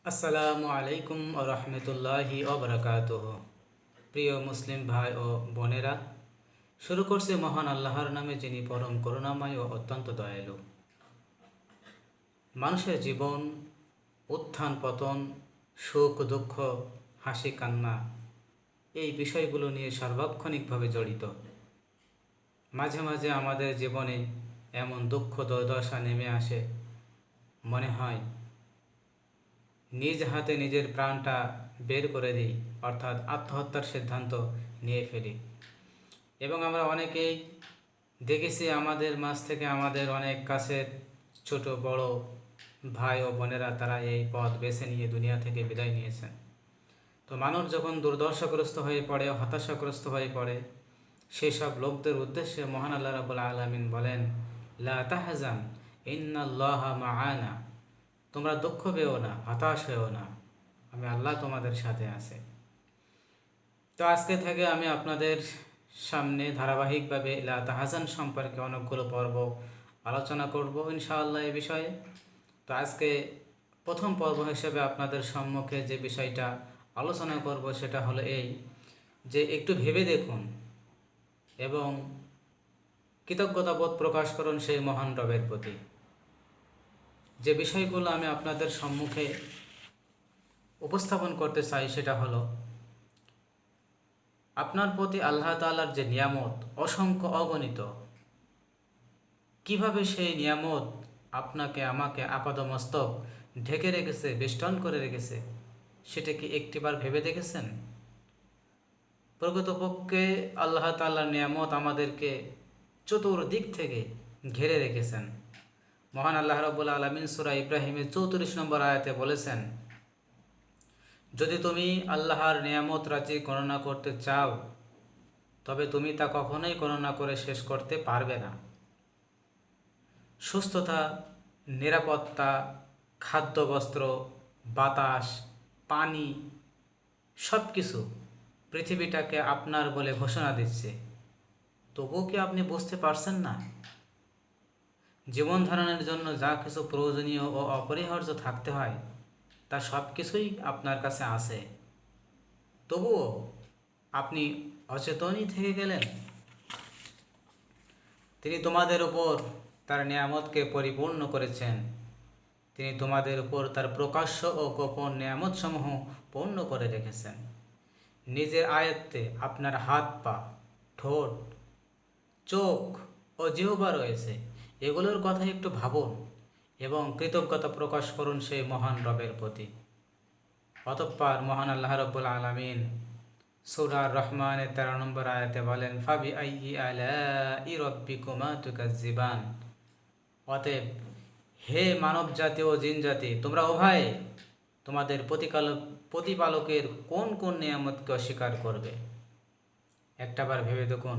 আসসালামু আলাইকুম রহমতুল্লাহি ওবরাকাতুহ। প্রিয় মুসলিম ভাই ও বোনেরা, শুরু করছে মহান আল্লাহর নামে, যিনি পরম করুণাময় ও অত্যন্ত দয়ালু। মানুষের জীবন, উত্থান পতন, সুখ দুঃখ, হাসি কান্না, এই বিষয়গুলো নিয়ে সার্বক্ষণিকভাবে জড়িত। মাঝে মাঝে আমাদের জীবনে এমন দুঃখ দুর্দশা নেমে আসে, মনে হয় নিজ হাতে নিজের প্রাণটা বের করে দিই, অর্থাৎ আত্মহত্যার সিদ্ধান্ত নিয়ে ফেলি। এবং আমরা অনেকেই দেখেছি আমাদের মাঝ থেকে আমাদের অনেক কাছের ছোট বড় ভাই ও বোনেরা তারা এই পথ বেছে নিয়ে দুনিয়া থেকে বিদায় নিয়েছেন। তো মানুষ যখন দুর্দশাগ্রস্ত হয়ে পড়ে, হতাশাগ্রস্ত হয়ে পড়ে, সেই সব লোকদের উদ্দেশ্যে মহান আল্লাহ রাব্বুল আলামিন বলেন, লা তাহজান ইন্নাল্লাহা মাআনা, তোমরা দুঃখ পেও না, হতাশ হয়েও না, আমি আল্লাহ তোমাদের সাথে আছে। তো আজকে থেকে আমি আপনাদের সামনে ধারাবাহিকভাবে লা তাহজান সম্পর্কে অনেকগুলো পর্ব আলোচনা করব ইনশাআল্লাহ এই বিষয়ে। তো আজকে প্রথম পর্ব হিসেবে আপনাদের সম্মুখে যে বিষয়টা আলোচনা করব সেটা হলো এই, যে একটু ভেবে দেখুন এবং কৃতজ্ঞতাবোধ প্রকাশ করুন সেই মহান রবের প্রতি। যে বিষয়গুলো আমি আপনাদের সম্মুখে উপস্থাপন করতে চাই সেটা হলো, আপনার প্রতি আল্লাহ তাআলার যে নিয়ামত অসংখ্য অগণিত, কিভাবে সেই নিয়ামত আপনাকে আমাকে আপাদমস্তক ঢেকে রেখেছে, বেষ্টন করে রেখেছে, সেটা কি একটিবার ভেবে দেখেছেন? প্রকৃতপক্ষে আল্লাহ তাআলার নিয়ামত আমাদেরকে চতুর্দিক থেকে ঘিরে রেখেছেন। মহান আল্লাহ রাব্বুল আলামিন সূরা ইব্রাহিমের 34 নম্বর আয়াতে বলেছেন, যদি তুমি আল্লাহর নিয়ামত রাজি গণনা করতে চাও, তবে তুমি তা কখনোই গণনা করে শেষ করতে পারবে না। সুস্থতা, নিরাপত্তা, খাদ্য, বস্ত্র, বাতাস, পানি, সব কিছু পৃথিবীটাকে আপনার বলে ঘোষণা দিচ্ছে। তবুও কি আপনি বুঝতে পারছেন না? জীবন ধারণের জন্য যা কিছু প্রয়োজনীয় ও অপরিহার্য থাকতে হয়, তা সব কিছুই আপনার কাছে আছে। তবুও আপনি অচেতনই থেকে গেলেন। তিনি তোমাদের উপর তার নিয়ামতকে পরিপূর্ণ করেছেন। তিনি তোমাদের উপর তার প্রকাশ্য ও গোপন নিয়ামতসমূহ পূর্ণ করে রেখেছেন। নিজের আয়ত্তে আপনার হাত পা, ঠোঁট, চোখ ও জিহ্বা রয়েছে। এগুলোর কথা একটু ভাবুন এবং কৃতজ্ঞতা প্রকাশ করুন সেই মহান রবের প্রতি। অতঃপর মহান আল্লাহ রাব্বুল আলামিন সূরা রহমানের 13 নম্বর আয়াতে বলেন, ফাবি আইয়ি আলাই রাব্বিকুমা তুকাজ্জিবান। অতএব হে মানব জাতি ও জিন জাতি, তোমরা উভয়ে তোমাদের প্রতিপালকের কোন কোন নিয়ামতকে অস্বীকার করবে? একটাবার ভেবে দেখুন।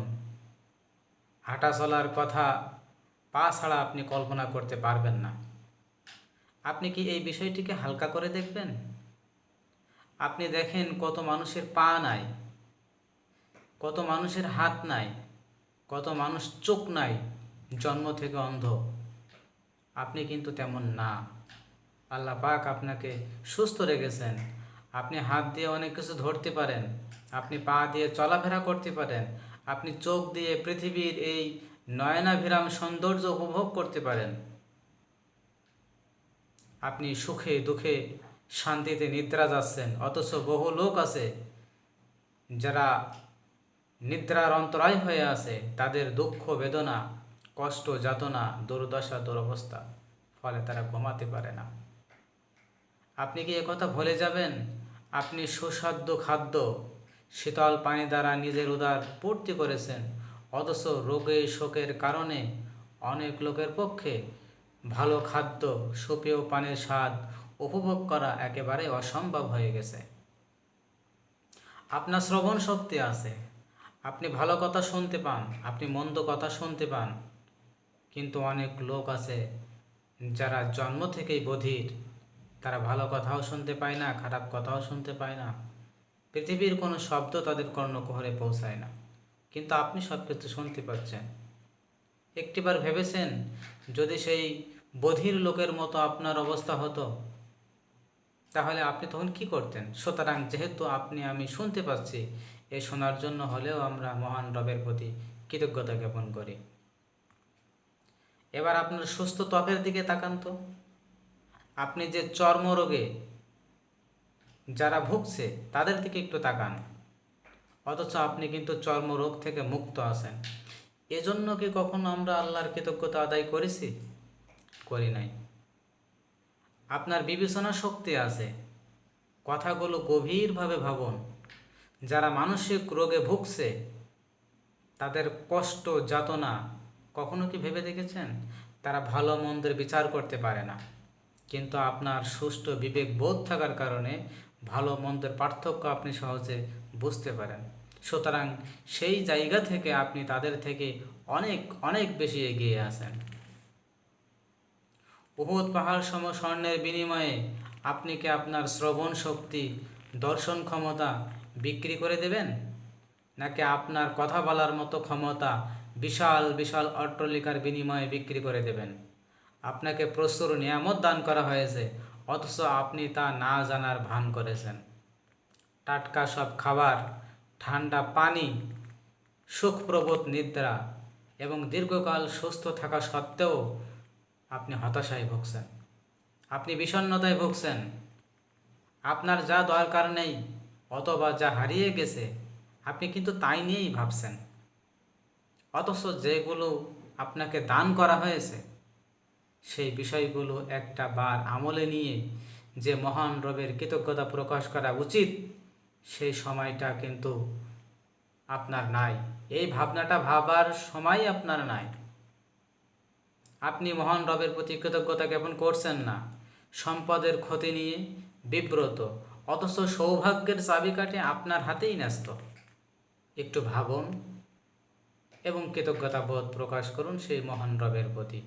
হাঁটা চলার কথা পা ছাড়া আপনি কল্পনা করতে পারবেন না। আপনি কি এই বিষয়টিকে হালকা করে দেখবেন? আপনি দেখেন কত মানুষের পা নাই, কত মানুষের হাত নাই, কত মানুষ চোখ নাই, জন্ম থেকে অন্ধ। আপনি কিন্তু তেমন না। আল্লাহ পাক আপনাকে সুস্থ রেখেছেন। আপনি হাত দিয়ে অনেক কিছু ধরতে পারেন, আপনি পা দিয়ে চলাফেরা করতে পারেন, আপনি চোখ দিয়ে পৃথিবীর এই নয়নাভিরাম সৌন্দর্য উপভোগ করতে পারেন। আপনি সুখে দুঃখে শান্তিতে নিদ্রা যাচ্ছেন, অথচ বহু লোক আছে যারা নিদ্রার অন্তরায় হয়ে আছে, তাদের দুঃখ বেদনা, কষ্ট, যাতনা, দুর্দশা, দুরবস্থা, ফলে তারা ঘুমাতে পারে না। আপনি কি একথা ভুলে যাবেন? আপনি সুস্বাদু খাদ্য, শীতল পানি দ্বারা নিজের উদর পূর্তি করেছেন, অথচ রোগে শোকের কারণে অনেক লোকের পক্ষে ভালো খাদ্য, সুপেয় পানির স্বাদ উপভোগ করা একেবারে অসম্ভব হয়ে গেছে। আপনার শ্রবণ শক্তি আছে, আপনি ভালো কথা শুনতে পান, আপনি মন্দ কথা শুনতে পান, কিন্তু অনেক লোক আছে যারা জন্ম থেকেই বধির। তারা ভালো কথাও শুনতে পায় না, খারাপ কথাও শুনতে পায় না। পৃথিবীর কোনো শব্দ তাদের কর্ণকুহরে পৌঁছায় না, কিন্তু আপনি সব কিছু শুনতে পাচ্ছেন। একটিবার ভেবেছেন, যদি সেই বধির লোকের মতো আপনার অবস্থা হতো, তাহলে আপনি তখন কি করতেন? সুতরাং যেহেতু আমি শুনতে পাচ্ছি, এই শোনার জন্য হলেও আমরা মহান রবের প্রতি কৃতজ্ঞতা জ্ঞাপন করি। এবার আপনার সুস্থ ত্বকের দিকে তাকান তো। আপনি যে চর্মরোগে যারা ভুগছে তাদের দিকে একটু তাকান, অথচ আপনি কিন্তু চর্মরোগ থেকে মুক্ত আছেন। এজন্য কি কখনো আমরা আল্লাহর কৃতজ্ঞতা আদায় করেছি? করি নাই। আপনার বিবেচনা শক্তি আছে, কথাগুলো গভীরভাবে ভাবুন। যারা মানসিক রোগে ভুগছে তাদের কষ্ট যাতনা কখনো কি ভেবে দেখেছেন? তারা ভালো মন্দের বিচার করতে পারে না, কিন্তু আপনার সুষ্ঠু বিবেক বোধ থাকার কারণে ভালো মন্দের পার্থক্য আপনি সহজে বুঝতে পারেন। সুতরাং সেই জায়গা থেকে আপনি তাদের থেকে অনেক অনেক বেশি এগিয়ে আছেন। উহুদ পাহাড় সম স্বর্ণের বিনিময়ে আপনি কি আপনার শ্রবণ শক্তি, দর্শন ক্ষমতা বিক্রি করে দেবেন? নাকি আপনার কথা বলার মতো ক্ষমতা বিশাল বিশাল অট্টালিকার বিনিময়ে বিক্রি করে দেবেন? আপনাকে প্রচুর নিয়ামত দান করা হয়েছে, অথচ আপনি তা না জানার ভান করেছেন। টাটকা সব খাবার, ঠান্ডা পানি, সুখপ্রবোধ নিদ্রা এবং দীর্ঘকাল সুস্থ থাকা সত্ত্বেও আপনি হতাশায় ভুগছেন, আপনি বিষণ্ণতায় ভুগছেন। আপনার যা দরকার নেই অথবা যা হারিয়ে গেছে আপনি কিন্তু তাই নিয়েই ভাবছেন, অথচ যেগুলো আপনাকে দান করা হয়েছে সেই বিষয়গুলো একটা বার আমলে নিয়ে যে মহান রবের কৃতজ্ঞতা প্রকাশ করা উচিত, সেই সময়টা কিন্তু আপনার নাই। এই ভাবনাটা ভাবার সময় আপনার নাই। আপনি মহান রবের প্রতি কৃতজ্ঞতা জ্ঞাপন করছেন না, সম্পদের ক্ষতি নিয়ে বিব্রত, অথচ সৌভাগ্যের চাবিকাঠি আপনার হাতেই ন্যস্ত। একটু ভাবুন এবং কৃতজ্ঞতা বোধ প্রকাশ করুন সেই মহান রবের প্রতি।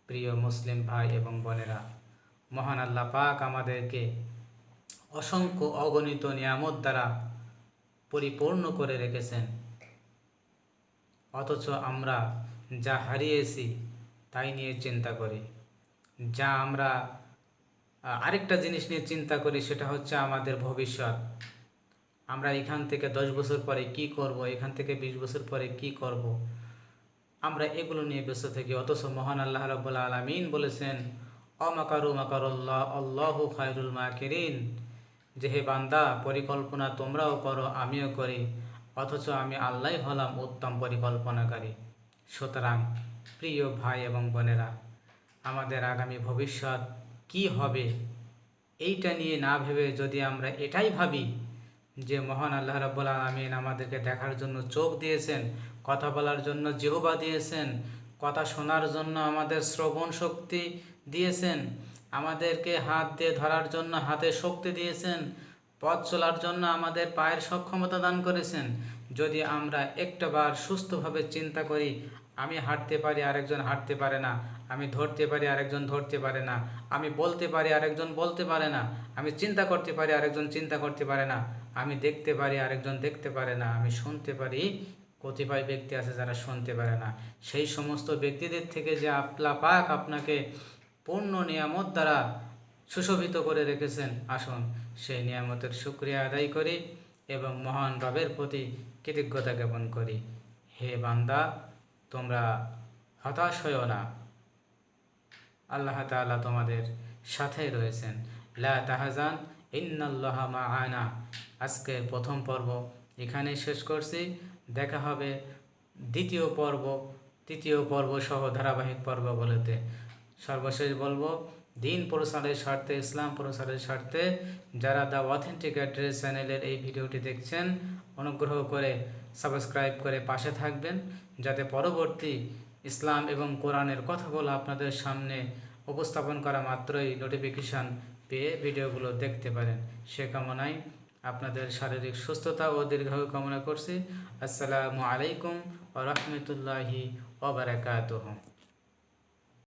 প্রিয় মুসলিম ভাই এবং বোনেরা, মহান আল্লাহ পাক আমাদেরকে অসংখ্য অগণিত নিয়ামত দ্বারা পরিপূর্ণ করে রেখেছেন, অথচ আমরা যা হারিয়েছি তাই নিয়ে চিন্তা করি। যা আমরা আরেকটা জিনিস নিয়ে চিন্তা করি, সেটা হচ্ছে আমাদের ভবিষ্যৎ। আমরা এখান থেকে 10 বছর পরে কি করব, এখান থেকে 20 বছর পরে কি করব, আমরা এগুলো নিয়ে ব্যস্ত থাকি। অথচ মহান আল্লাহ রাব্বুল আলামিন বলেছেন, অমাকারু মাকারুল্লাহ আল্লাহু খায়রুল মাকিরিন, যে হে বান্দা, পরিকল্পনা তোমরাও করো আমিও করি, অথচ আমি আল্লাহই হলাম উত্তম পরিকল্পনাকারী। সুতরাং প্রিয় ভাই এবং বোনেরা, আমাদের আগামী ভবিষ্যৎ কি হবে এইটা নিয়ে না ভেবে যদি আমরা এটাই ভাবি যে মহান আল্লাহ রাব্বুল আলামিন আমাদেরকে দেখার জন্য চোখ দিয়েছেন, কথা বলার জন্য জিহ্বা দিয়েছেন, কথা শোনার জন্য আমাদের শ্রবণ শক্তি দিয়েছেন, আমাদেরকে হাত দিয়ে ধরার জন্য হাতের শক্তি দিয়েছেন, পথ চলার জন্য আমাদের পায়ের সক্ষমতা দান করেছেন, যদি আমরা একটাবার সুস্থভাবে চিন্তা করি, আমি হাঁটতে পারি আরেকজন হাঁটতে পারে না, আমি ধরতে পারি আরেকজন ধরতে পারে না, আমি বলতে পারি আরেকজন বলতে পারে না, আমি চিন্তা করতে পারি আরেকজন চিন্তা করতে পারে না, আমি দেখতে পারি আরেকজন দেখতে পারে না, আমি শুনতে পারি কতিপয় ব্যক্তি আছে যারা শুনতে পারে না, সেই সমস্ত ব্যক্তিদের থেকে যে আল্লাহ পাক আপনাকে পূর্ণ নিয়ামত দ্বারা সুশোভিত করে রেখেছেন, আসুন সেই নিয়ামতের শুকরিয়া আদায় করি এবং মহান রবের প্রতি কৃতজ্ঞতা জ্ঞাপন করি। হে বান্দা, তোমরা হতাশ হইও না, আল্লাহ তাআলা তোমাদের সাথে রয়েছেন। লা তাহজান ইন্নাল্লাহা মাআনা। আজকের প্রথম পর্ব এখানেই শেষ করছি। দেখা হবে দ্বিতীয় পর্ব, তৃতীয় পর্ব সহ ধারাবাহিক পর্বগুলোতে। সর্বশেষ বলবো, দিন প্রসারের স্বার্থে, ইসলাম প্রসারের স্বার্থে যারা দ্য অথেন্টিক অ্যাড্রেস চ্যানেলের এই ভিডিওটি দেখছেন, অনুগ্রহ করে সাবস্ক্রাইব করে পাশে থাকবেন, যাতে পরবর্তী ইসলাম এবং কোরআনের কথাগুলো আপনাদের সামনে উপস্থাপন করা মাত্রই নোটিফিকেশান পেয়ে ভিডিওগুলো দেখতে পারেন। সে কামনায় আপনাদের শারীরিক সুস্থতা ও দীর্ঘায়ু কামনা করছি। আসসালামু আলাইকুম ওয়া রাহমাতুল্লাহি ওয়া বারাকাতুহু।